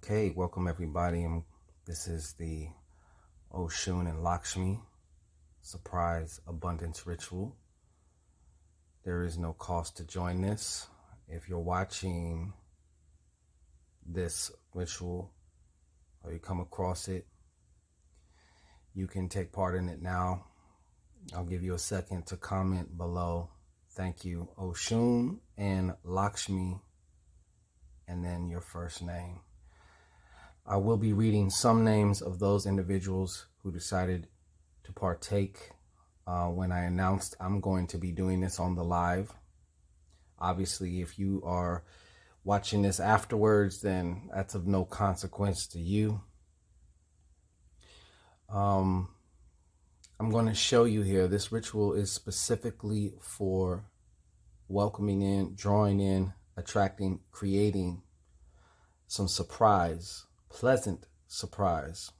Okay, welcome everybody. This is the Oshun and Laxshmi Surprise Abundance Ritual. There is no cost to join this. If you're watching this ritual or you come across it, you can take part in it now. I'll give you a second to comment below. Thank you, Oshun and Laxshmi, and then your first name. I will be reading some names of those individuals who decided to partake when I announced I'm going to be doing this on the live. Obviously, if you are watching this afterwards, then that's of no consequence to you. I'm going to show you here. This ritual is specifically for welcoming in, drawing in, attracting, creating some surprise, pleasant surprise,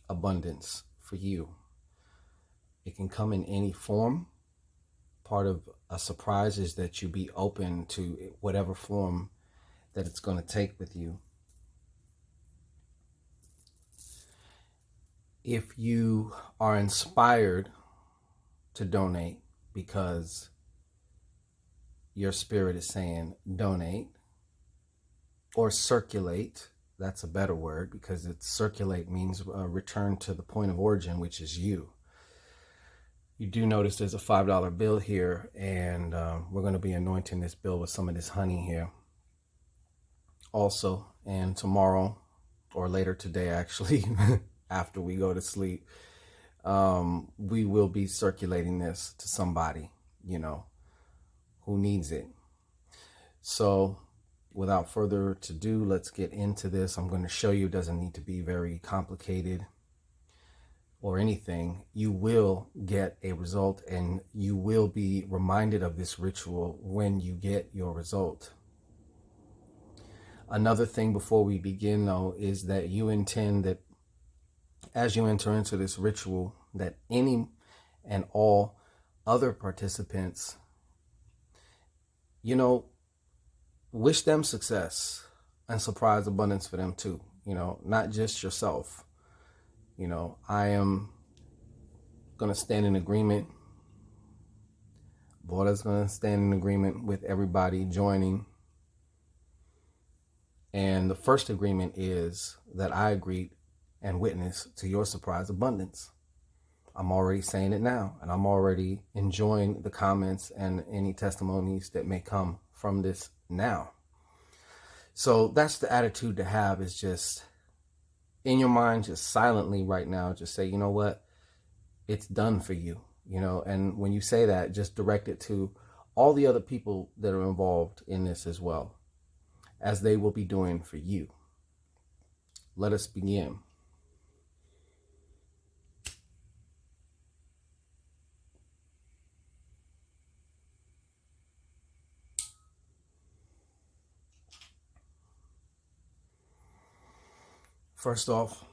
abundance for you. It can come in any form. Part of a surprise is that you be open to whatever form that it's going to take with you. If you are inspired to donate because your spirit is saying donate, or circulate, that's a better word because circulate means return to the point of origin, which is you. You do notice there's a $5 bill here, and we're going to be anointing this bill with some of this honey here also. And tomorrow, or later today actually, after we go to sleep, we will be circulating this to somebody, who needs it. So without further ado, let's get into this. I'm going to show you. It doesn't need to be very complicated or anything. You will get a result, and you will be reminded of this ritual when you get your result. Another thing before we begin, though, is that you intend that as you enter into this ritual, that any and all other participants, wish them success and surprise abundance for them too, not just yourself. I am going to stand in agreement. Bora's going to stand in agreement with everybody joining. And the first agreement is that I agreed and witness to your surprise abundance. I'm already saying it now, and I'm already enjoying the comments and any testimonies that may come from this now. So that's the attitude to have, is just in your mind, just silently right now, just say, you know what, it's done for you, and when you say that, just direct it to all the other people that are involved in this as well, as they will be doing for you. Let us begin. First off,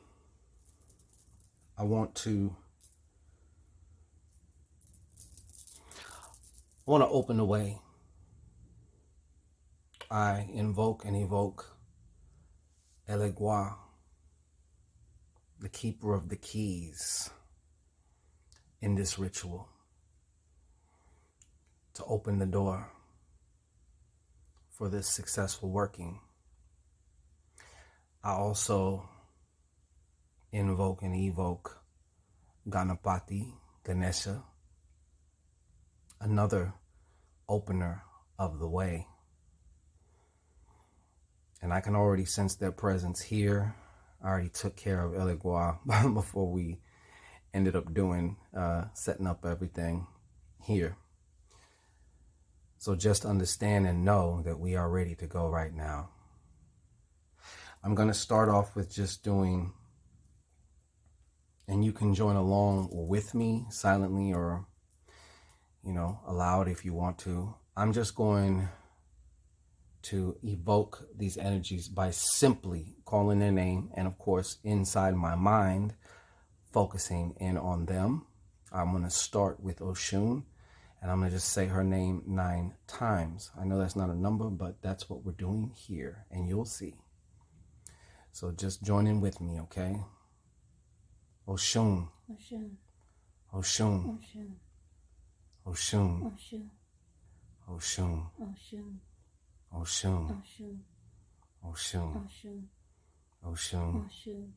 I want to open the way. I invoke and evoke Elegua, the keeper of the keys, in this ritual, to open the door for this successful working. I also invoke and evoke Ganapati, Ganesha, another opener of the way. And I can already sense their presence here. I already took care of Elegua before we ended up setting up everything here. So just understand and know that we are ready to go right now. I'm going to start off with just doing, and you can join along with me silently or, aloud if you want to. I'm just going to evoke these energies by simply calling their name, and of course, inside my mind, focusing in on them. I'm going to start with Oshun, and I'm going to just say her name 9 times. I know that's not a number, but that's what we're doing here, and you'll see. So just join in with me, okay? Oshun, Oshun, Oshun, Oshun, Oshun, Oshun, Oshun, Oshun, Oshun, Oshun, Oshun, Oshun, Oshun, Oshun,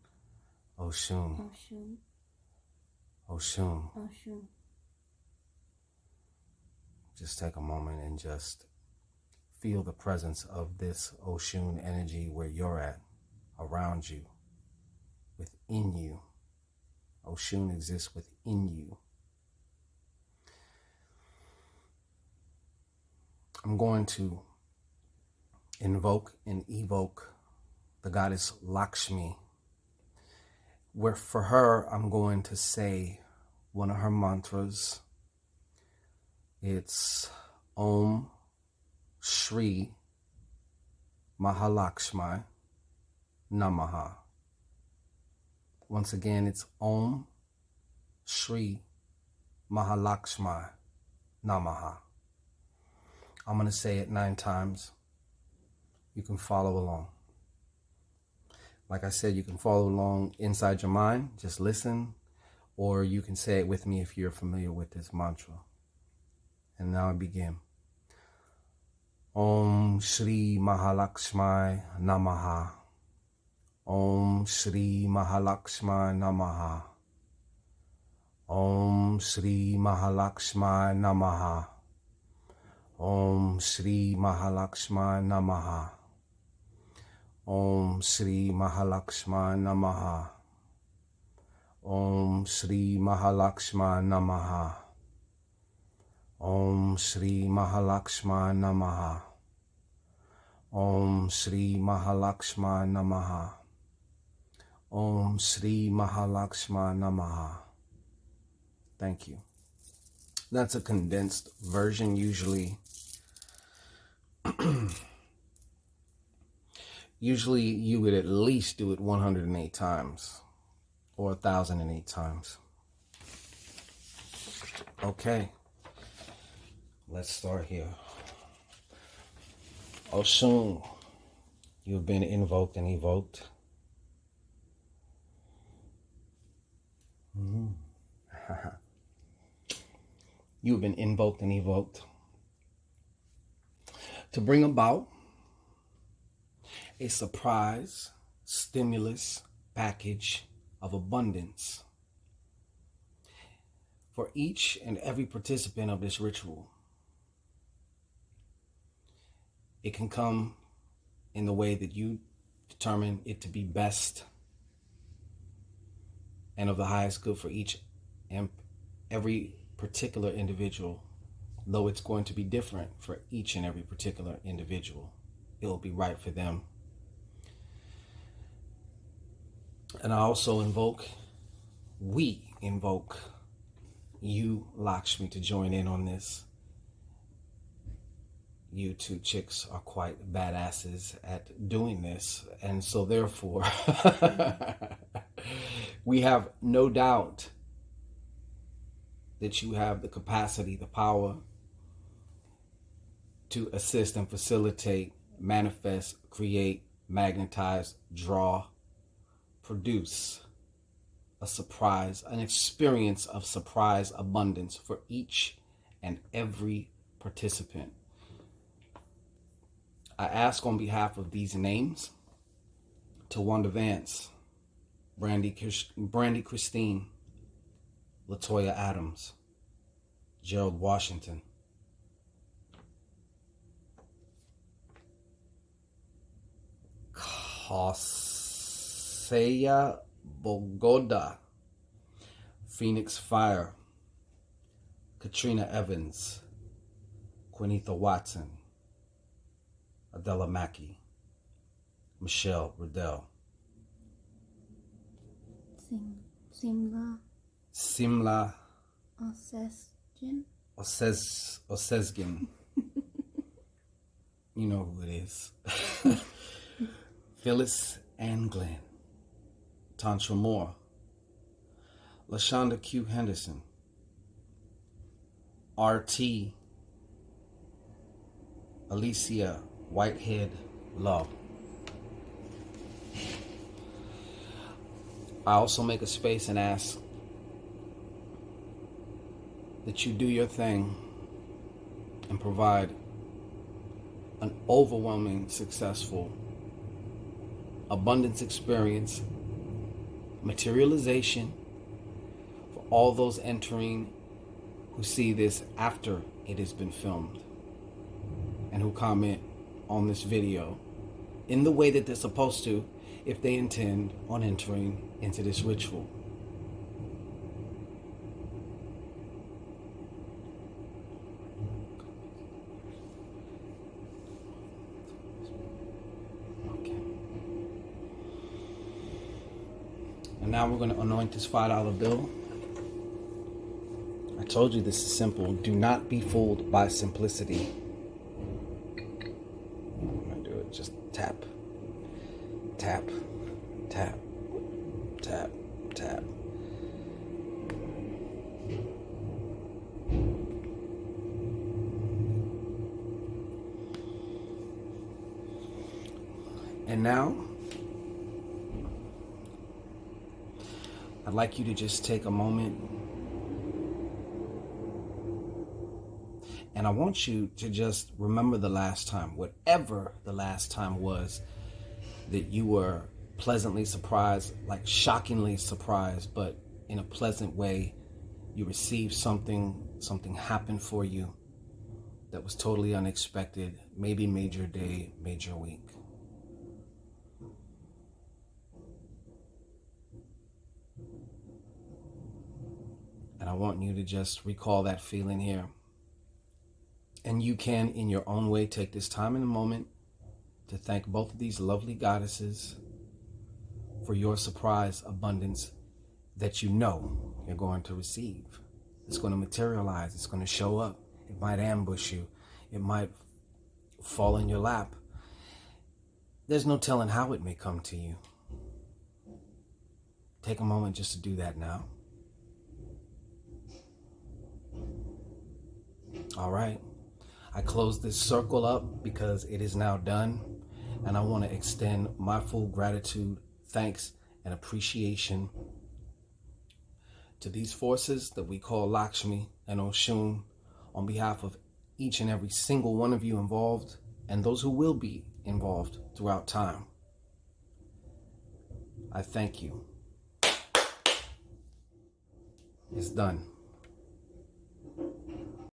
Oshun, Oshun, Oshun. Oshun. Just take a moment and just feel the presence of this Oshun energy where you're at, around you, within you. Oshun exists within you. I'm going to invoke and evoke the goddess Laxshmi. Where for her, I'm going to say one of her mantras. It's Om Shri Mahalakshmi Namaha. Once again, it's Om Shri Mahalakshmi Namaha. I'm going to say it 9 times. You can follow along. Like I said, you can follow along inside your mind. Just listen. Or you can say it with me if you're familiar with this mantra. And now I begin. Om Shri Mahalakshmi Namaha. Om Shri Mahalakshmi Namaha. Om Shri Mahalakshmi Namaha. Om Shri Mahalakshmi Namaha. Om Shri Mahalakshmi Namaha. Om Shri Mahalakshmi Namaha. Om Shri Mahalakshmi Namaha. Om Shri Mahalakshmi Namaha. Om Shri Mahalakshmi Namaha. Thank you. That's a condensed version. Usually you would at least do it 108 times or 1,008 times. Okay, let's start here. Oshun, you've been invoked and evoked. You've been invoked and evoked to bring about a surprise stimulus package of abundance for each and every participant of this ritual. It can come in the way that you determine it to be best and of the highest good for each and every particular individual, though it's going to be different for each and every particular individual. It will be right for them. And I also we invoke you, Lakshmi, to join in on this. You two chicks are quite badasses at doing this. And so therefore, we have no doubt that you have the capacity, the power to assist and facilitate, manifest, create, magnetize, draw, produce a surprise, an experience of surprise abundance for each and every participant. I ask on behalf of these names to Wanda Vance, Brandy Christine, Latoya Adams, Gerald Washington, Kaseya Bogoda, Phoenix Fire, Katrina Evans, Quinetha Watson, Adela Mackey, Michelle Riddell, Simla Osesgin. You know who it is. Phyllis Ann Glenn, Tantra Moore, LaShonda Q. Henderson, R.T. Alicia Whitehead Love, I also make a space and ask that you do your thing and provide an overwhelming, successful abundance experience, materialization for all those entering who see this after it has been filmed and who comment on this video in the way that they're supposed to if they intend on entering into this ritual. Okay. And now we're going to anoint this $5 bill. I told you this is simple. Do not be fooled by simplicity. I'm going to do it. Just tap, tap, tap, tap, tap. And now, I'd like you to just take a moment, and I want you to just remember the last time, whatever the last time was, that you were pleasantly surprised, like shockingly surprised, but in a pleasant way. You received something happened for you that was totally unexpected, maybe made your day, made your week. And I want you to just recall that feeling here. And you can, in your own way, take this time in a moment to thank both of these lovely goddesses for your surprise abundance that you know you're going to receive. It's going to materialize. It's going to show up. It might ambush you. It might fall in your lap. There's no telling how it may come to you. Take a moment just to do that now. All right. I close this circle up because it is now done. And I want to extend my full gratitude, thanks, and appreciation to these forces that we call Laxshmi and Oshun on behalf of each and every single one of you involved and those who will be involved throughout time. I thank you. It's done.